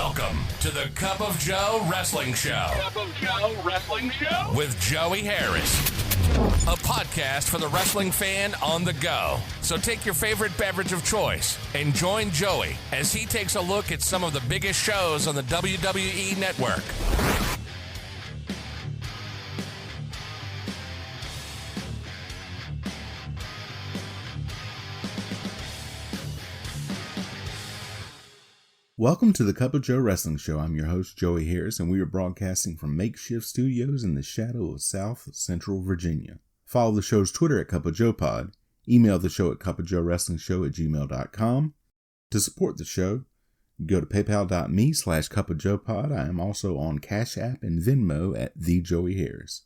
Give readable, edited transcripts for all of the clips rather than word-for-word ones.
Welcome to the Cup of Joe Wrestling Show. Cup of Joe Wrestling Show? With Joey Harris. A podcast for the wrestling fan on the go. So take your favorite beverage of choice and join Joey as he takes a look at some of the biggest shows on the WWE Network. Welcome to the Cup of Joe Wrestling Show. I'm your host, Joey Harris, and we are broadcasting from makeshift studios in the shadow of South Central Virginia. Follow the show's Twitter at Cup of Joe Pod. Email the show at cupofjoewrestlingshow@gmail.com. To support the show, go to paypal.me/cupofjoepod. I am also on Cash App and Venmo at The Joey Harris.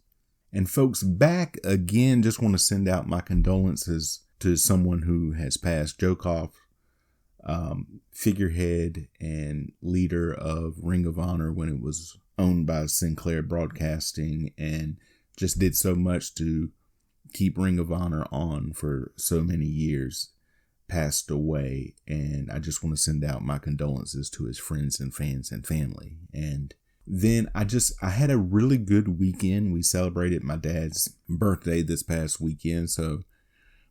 And folks, back again, just want to send out my condolences to someone who has passed. Joe Koff, figurehead and leader of Ring of Honor when it was owned by Sinclair Broadcasting, and just did so much to keep Ring of Honor on for so many years, passed away. And I just want to send out my condolences to his friends and fans and family. And then I had a really good weekend. We celebrated my dad's birthday this past weekend, so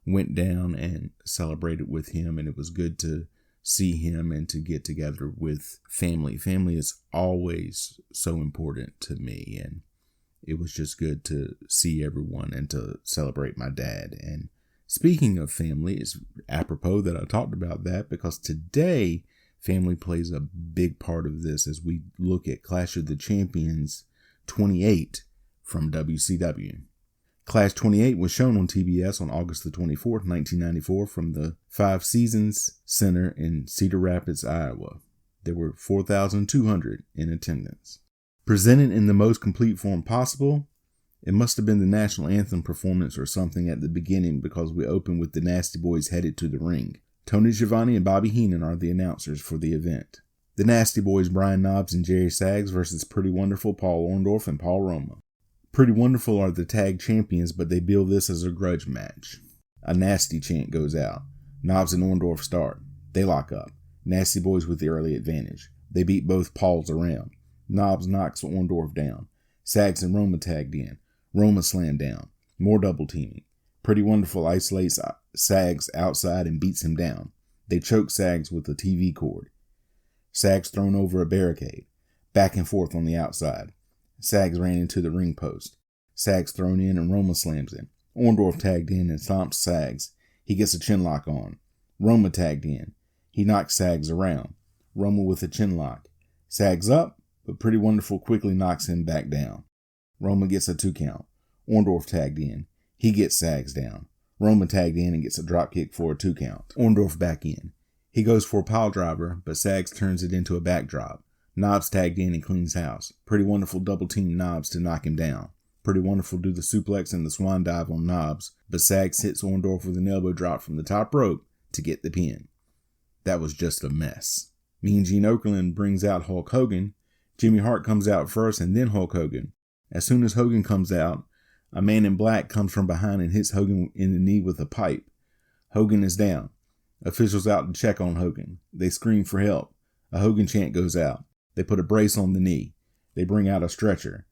went down and celebrated with him, and it was good to see him and to get together with family. Family is always so important to me, and it was just good to see everyone and to celebrate my dad. And speaking of family, it's apropos that I talked about that, because today family plays a big part of this as we look at Clash of the Champions 28 from WCW. Clash 28 was shown on TBS on August the 24th, 1994 from the Five Seasons Center in Cedar Rapids, Iowa. There were 4,200 in attendance. Presented in the most complete form possible, it must have been the national anthem performance or something at the beginning, because we open with the Nasty Boys headed to the ring. Tony Schiavone and Bobby Heenan are the announcers for the event. The Nasty Boys, Brian Knobbs and Jerry Saggs versus Pretty Wonderful, Paul Orndorff and Paul Roma. Pretty Wonderful are the tag champions, but they bill this as a grudge match. A nasty chant goes out. Knobbs and Orndorff start. They lock up. Nasty Boys with the early advantage. They beat both Pauls around. Knobbs knocks Orndorff down. Saggs and Roma tagged in. Roma slammed down. More double teaming. Pretty Wonderful isolates Saggs outside and beats him down. They choke Saggs with a TV cord. Saggs thrown over a barricade. Back and forth on the outside. Saggs ran into the ring post. Saggs thrown in and Roma slams him. Orndorff tagged in and stomps Saggs. He gets a chin lock on. Roma tagged in. He knocks Saggs around. Roma with a chin lock. Saggs up, but Pretty Wonderful quickly knocks him back down. Roma gets a 2 count. Orndorff tagged in. He gets Saggs down. Roma tagged in and gets a drop kick for a 2 count. Orndorff back in. He goes for a pile driver, but Saggs turns it into a backdrop. Knobbs tagged in and cleans house. Pretty Wonderful double team Knobbs to knock him down. Pretty Wonderful do the suplex and the swan dive on Knobbs, but Saggs hits Orndorff with an elbow drop from the top rope to get the pin. That was just a mess. Mean Gene Okerlund brings out Hulk Hogan. Jimmy Hart comes out first and then Hulk Hogan. As soon as Hogan comes out, a man in black comes from behind and hits Hogan in the knee with a pipe. Hogan is down. Officials out to check on Hogan. They scream for help. A Hogan chant goes out. They put a brace on the knee. They bring out a stretcher.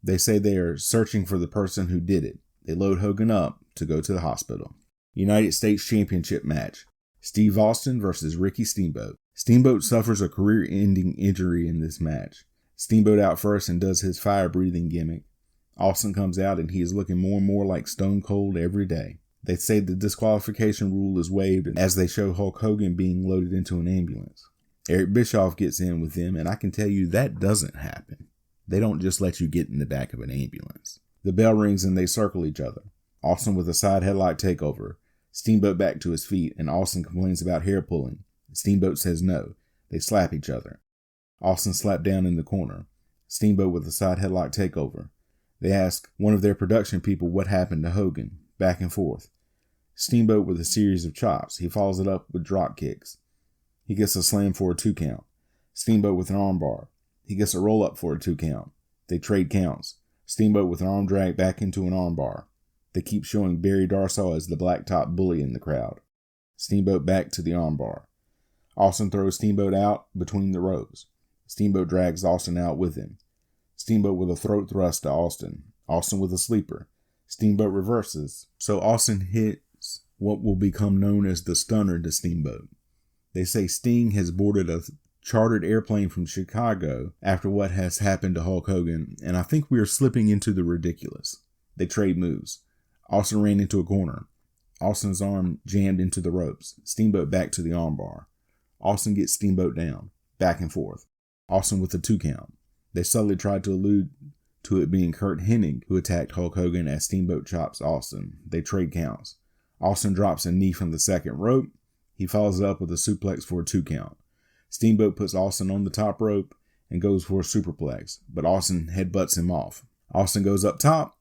They say they are searching for the person who did it. They load Hogan up to go to the hospital. United States Championship match. Steve Austin versus Ricky Steamboat. Steamboat suffers a career-ending injury in this match. Steamboat out first and does his fire-breathing gimmick. Austin comes out and he is looking more and more like Stone Cold every day. They say the disqualification rule is waived as they show Hulk Hogan being loaded into an ambulance. Eric Bischoff gets in with them, and I can tell you that doesn't happen. They don't just let you get in the back of an ambulance. The bell rings and they circle each other. Austin with a side headlock takeover. Steamboat back to his feet, and Austin complains about hair pulling. Steamboat says no. They slap each other. Austin slapped down in the corner. Steamboat with a side headlock takeover. They ask one of their production people what happened to Hogan. Back and forth. Steamboat with a series of chops. He follows it up with drop kicks. He gets a slam for a 2 count. Steamboat with an armbar. He gets a roll up for a 2 count. They trade counts. Steamboat with an arm drag back into an armbar. They keep showing Barry Darsow as the blacktop bully in the crowd. Steamboat back to the armbar. Austin throws Steamboat out between the rows. Steamboat drags Austin out with him. Steamboat with a throat thrust to Austin. Austin with a sleeper. Steamboat reverses, so Austin hits what will become known as the stunner to Steamboat. They say Sting has boarded a chartered airplane from Chicago after what has happened to Hulk Hogan, and I think we are slipping into the ridiculous. They trade moves. Austin ran into a corner. Austin's arm jammed into the ropes. Steamboat back to the armbar. Austin gets Steamboat down. Back and forth. Austin with a 2 count. They subtly tried to allude to it being Curt Hennig who attacked Hulk Hogan as Steamboat chops Austin. They trade counts. Austin drops a knee from the second rope. He follows it up with a suplex for a 2 count. Steamboat puts Austin on the top rope and goes for a superplex, but Austin headbutts him off. Austin goes up top,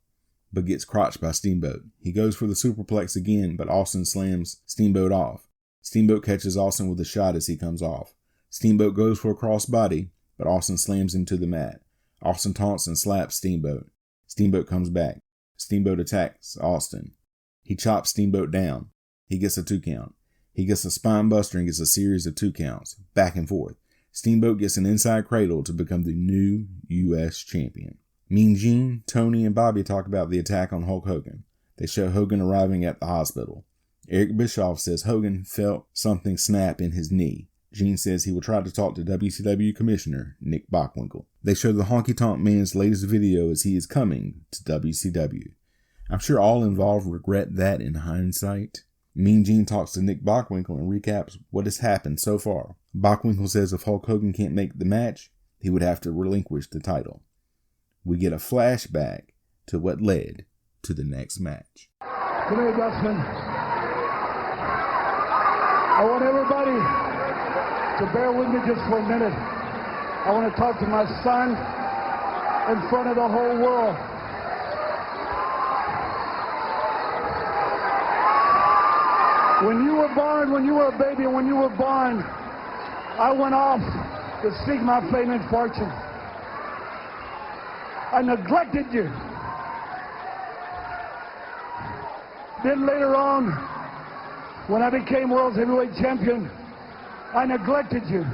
but gets crotched by Steamboat. He goes for the superplex again, but Austin slams Steamboat off. Steamboat catches Austin with a shot as he comes off. Steamboat goes for a crossbody, but Austin slams him to the mat. Austin taunts and slaps Steamboat. Steamboat comes back. Steamboat attacks Austin. He chops Steamboat down. He gets a 2 count. He gets a spine buster and gets a series of 2 counts. Back and forth. Steamboat gets an inside cradle to become the new U.S. champion. Mean Gene, Tony, and Bobby talk about the attack on Hulk Hogan. They show Hogan arriving at the hospital. Eric Bischoff says Hogan felt something snap in his knee. Gene says he will try to talk to WCW Commissioner Nick Bockwinkel. They show the Honky Tonk Man's latest video as he is coming to WCW. I'm sure all involved regret that in hindsight. Mean Gene talks to Nick Bockwinkel and recaps what has happened so far. Bockwinkel says if Hulk Hogan can't make the match, he would have to relinquish the title. We get a flashback to what led to the next match. Come here, Dustin. I want everybody to bear with me just for a minute. I want to talk to my son in front of the whole world. When you were born, when you were a baby, when you were born, I went off to seek my fame and fortune. I neglected you. Then later on, when I became world's heavyweight champion, I neglected you.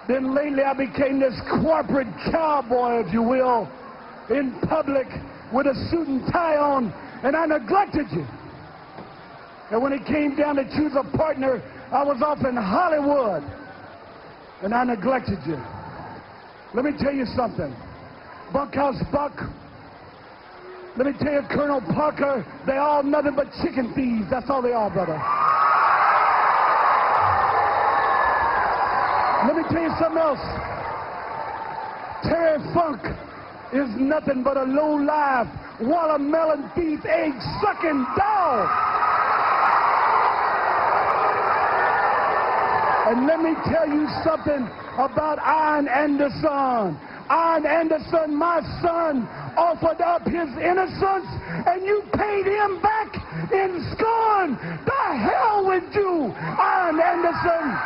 Then lately I became this corporate cowboy, if you will, in public with a suit and tie on, and I neglected you. And when it came down to choose a partner, I was off in Hollywood, and I neglected you. Let me tell you something. Bunkhouse Buck, let me tell you, Colonel Parker, they all nothing but chicken thieves. That's all they are, brother. Let me tell you something else. Terry Funk is nothing but a low-life, watermelon thief, egg-sucking dog. And let me tell you something about Iron Anderson. Iron Anderson, my son, offered up his innocence, and you paid him back in scorn. The hell with you, Iron Anderson.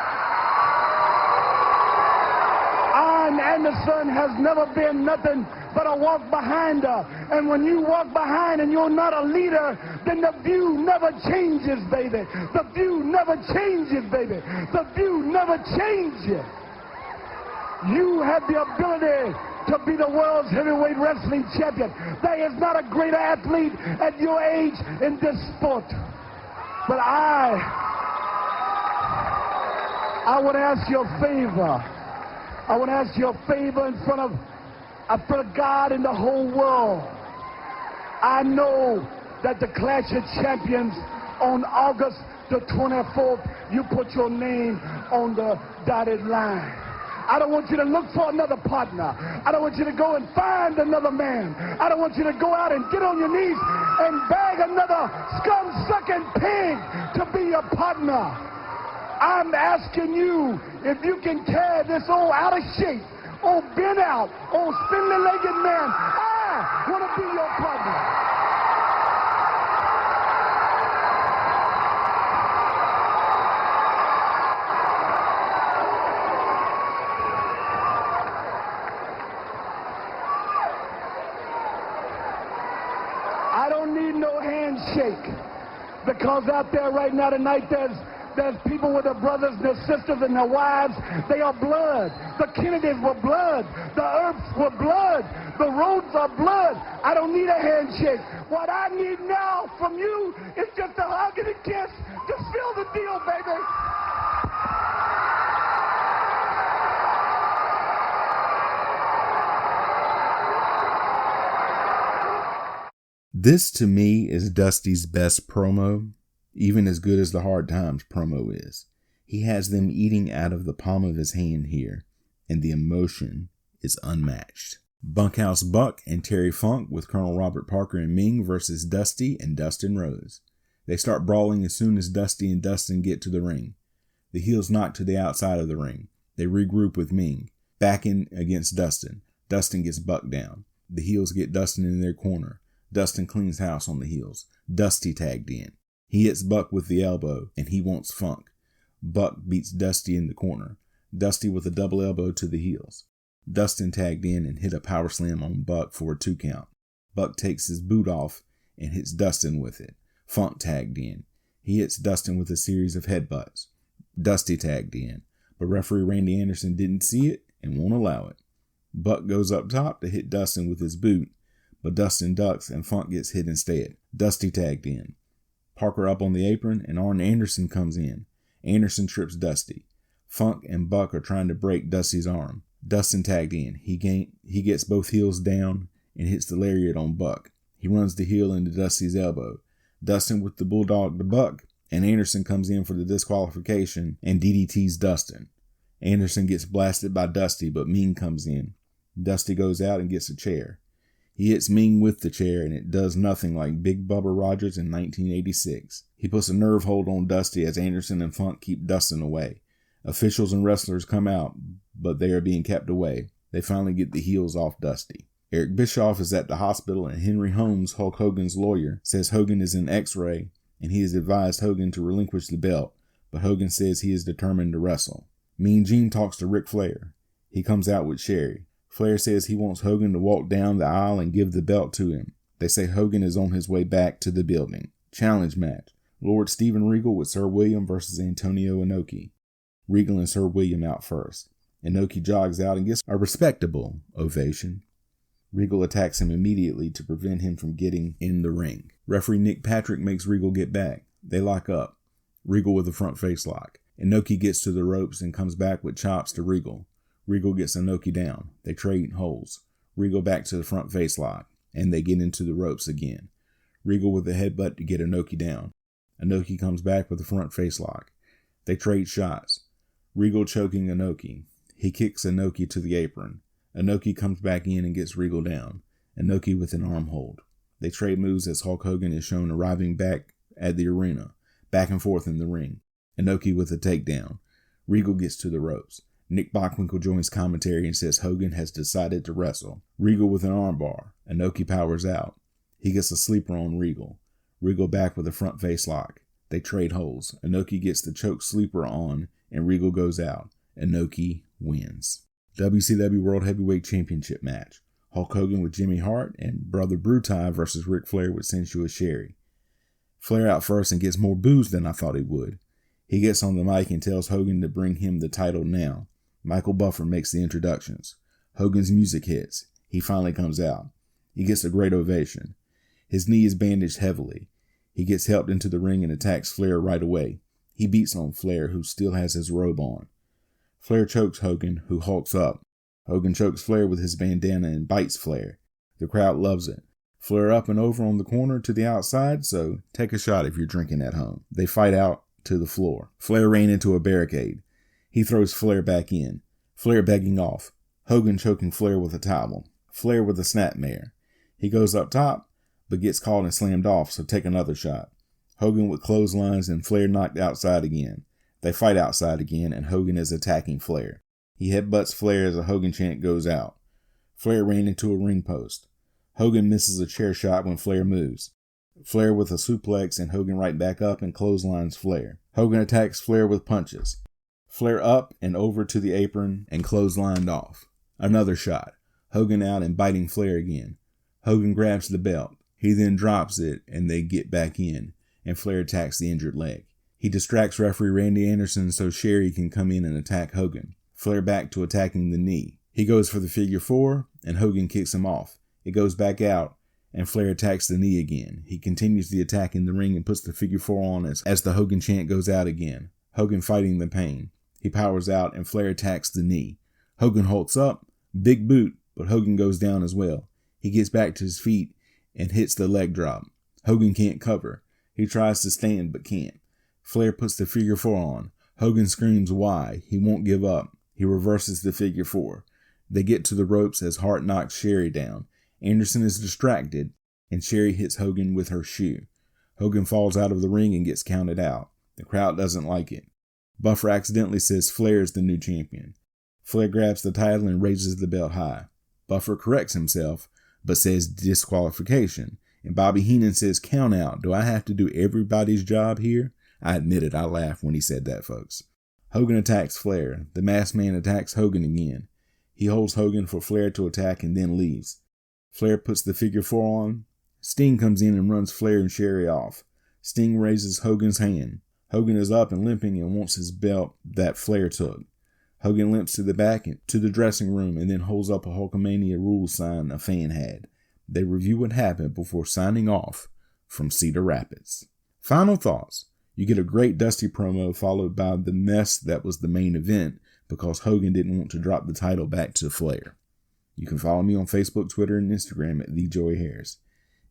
Iron Anderson has never been nothing but a walk-behinder. And when you walk behind and you're not a leader, then the view never changes, baby. The view never changes, baby. The view never changes. You have the ability to be the world's heavyweight wrestling champion. There is not a greater athlete at your age in this sport. But I would ask you a favor. I would ask you a favor in front of God and the whole world. I know that the Clash of Champions on August the 24th, you put your name on the dotted line. I don't want you to look for another partner. I don't want you to go and find another man. I don't want you to go out and get on your knees and beg another scum-sucking pig to be your partner. I'm asking you if you can carry this old out of shape, old bent out, old spindly-legged man. I want to be your partner. I don't need no handshake, because out there right now tonight There's people with their brothers and their sisters and their wives. They are blood. The Kennedys were blood. The Earps were blood. The Rhodes are blood. I don't need a handshake. What I need now from you is just a hug and a kiss. Just seal the deal, baby. This, to me, is Dusty's best promo, even as good as the Hard Times promo is. He has them eating out of the palm of his hand here, and the emotion is unmatched. Bunkhouse Buck and Terry Funk with Colonel Robert Parker and Ming versus Dusty and Dustin Rhodes. They start brawling as soon as Dusty and Dustin get to the ring. The heels knock to the outside of the ring. They regroup with Ming. Backing against Dustin. Dustin gets Buck down. The heels get Dustin in their corner. Dustin cleans house on the heels. Dusty tagged in. He hits Buck with the elbow, and he wants Funk. Buck beats Dusty in the corner. Dusty with a double elbow to the heels. Dustin tagged in and hit a power slam on Buck for a 2 count. Buck takes his boot off and hits Dustin with it. Funk tagged in. He hits Dustin with a series of headbutts. Dusty tagged in, but referee Randy Anderson didn't see it and won't allow it. Buck goes up top to hit Dustin with his boot, but Dustin ducks and Funk gets hit instead. Dusty tagged in. Parker up on the apron and Arn Anderson comes in. Anderson trips Dusty. Funk and Buck are trying to break Dusty's arm. Dustin tagged in. He gets both heels down and hits the lariat on Buck. He runs the heel into Dusty's elbow. Dustin with the bulldog to Buck, and Anderson comes in for the disqualification and DDTs Dustin. Anderson gets blasted by Dusty, but Ming comes in. Dusty goes out and gets a chair. He hits Ming with the chair, and it does nothing like Big Bubba Rogers in 1986. He puts a nerve hold on Dusty as Anderson and Funk keep Dustin away. Officials and wrestlers come out, but they are being kept away. They finally get the heels off Dusty. Eric Bischoff is at the hospital, and Henry Holmes, Hulk Hogan's lawyer, says Hogan is in X-ray, and he has advised Hogan to relinquish the belt, but Hogan says he is determined to wrestle. Mean Gene talks to Ric Flair. He comes out with Sherry. Flair says he wants Hogan to walk down the aisle and give the belt to him. They say Hogan is on his way back to the building. Challenge match. Lord Steven Regal with Sir William versus Antonio Inoki. Regal and Sir William out first. Inoki jogs out and gets a respectable ovation. Regal attacks him immediately to prevent him from getting in the ring. Referee Nick Patrick makes Regal get back. They lock up. Regal with a front face lock. Inoki gets to the ropes and comes back with chops to Regal. Regal gets Inoki down. They trade holds. Regal back to the front face lock, and they get into the ropes again. Regal with a headbutt to get Inoki down. Inoki comes back with a front face lock. They trade shots. Regal choking Inoki. He kicks Inoki to the apron. Inoki comes back in and gets Regal down. Inoki with an arm hold. They trade moves as Hulk Hogan is shown arriving back at the arena, back and forth in the ring. Inoki with a takedown. Regal gets to the ropes. Nick Bockwinkel joins commentary and says Hogan has decided to wrestle. Regal with an armbar. Inoki powers out. He gets a sleeper on Regal. Regal back with a front face lock. They trade holds. Inoki gets the choke sleeper on, and Regal goes out. Inoki wins. WCW World Heavyweight Championship match. Hulk Hogan with Jimmy Hart and Brother Brutai versus Ric Flair with Sensuous Sherry. Flair out first and gets more boos than I thought he would. He gets on the mic and tells Hogan to bring him the title now. Michael Buffer makes the introductions. Hogan's music hits. He finally comes out. He gets a great ovation. His knee is bandaged heavily. He gets helped into the ring and attacks Flair right away. He beats on Flair, who still has his robe on. Flair chokes Hogan, who hulks up. Hogan chokes Flair with his bandana and bites Flair. The crowd loves it. Flair up and over on the corner to the outside, so take a shot if you're drinking at home. They fight out to the floor. Flair ran into a barricade. He throws Flair back in. Flair begging off. Hogan choking Flair with a towel. Flair with a snapmare. He goes up top, but gets caught and slammed off, so take another shot. Hogan with clotheslines and Flair knocked outside again. They fight outside again, and Hogan is attacking Flair. He headbutts Flair as a Hogan chant goes out. Flair ran into a ring post. Hogan misses a chair shot when Flair moves. Flair with a suplex and Hogan right back up and clotheslines Flair. Hogan attacks Flair with punches. Flair up and over to the apron and clotheslined off. Another shot. Hogan out and biting Flair again. Hogan grabs the belt. He then drops it and they get back in, and Flair attacks the injured leg. He distracts referee Randy Anderson so Sherry can come in and attack Hogan. Flair back to attacking the knee. He goes for the figure 4, and Hogan kicks him off. It goes back out, and Flair attacks the knee again. He continues the attack in the ring and puts the figure 4 on as the Hogan chant goes out again. Hogan fighting the pain. He powers out, and Flair attacks the knee. Hogan holds up, big boot, but Hogan goes down as well. He gets back to his feet and hits the leg drop. Hogan can't cover. He tries to stand but can't. Flair puts the figure 4 on. Hogan screams why. He won't give up. He reverses the figure 4. They get to the ropes as Hart knocks Sherry down. Anderson is distracted, and Sherry hits Hogan with her shoe. Hogan falls out of the ring and gets counted out. The crowd doesn't like it. Buffer accidentally says Flair is the new champion. Flair grabs the title and raises the belt high. Buffer corrects himself, but says disqualification. And Bobby Heenan says, count out. Do I have to do everybody's job here? I admit it, I laughed when he said that, folks. Hogan attacks Flair. The masked man attacks Hogan again. He holds Hogan for Flair to attack and then leaves. Flair puts the figure 4 on. Sting comes in and runs Flair and Sherry off. Sting raises Hogan's hand. Hogan is up and limping and wants his belt that Flair took. Hogan limps to the back and to the dressing room and then holds up a Hulkamania rules sign a fan had. They review what happened before signing off from Cedar Rapids. Final thoughts. You get a great Dusty promo followed by the mess that was the main event because Hogan didn't want to drop the title back to Flair. You can follow me on Facebook, Twitter, and Instagram at TheJoeyHarris.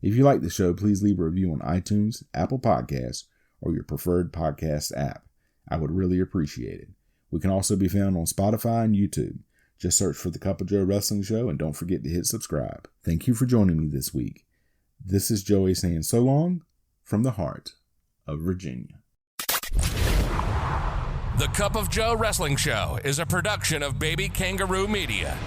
If you like the show, please leave a review on iTunes, Apple Podcasts, or your preferred podcast app. I would really appreciate it. We can also be found on Spotify and YouTube. Just search for The Cup of Joe Wrestling Show and don't forget to hit subscribe. Thank you for joining me this week. This is Joey saying so long from the heart of Virginia. The Cup of Joe Wrestling Show is a production of Baby Kangaroo Media.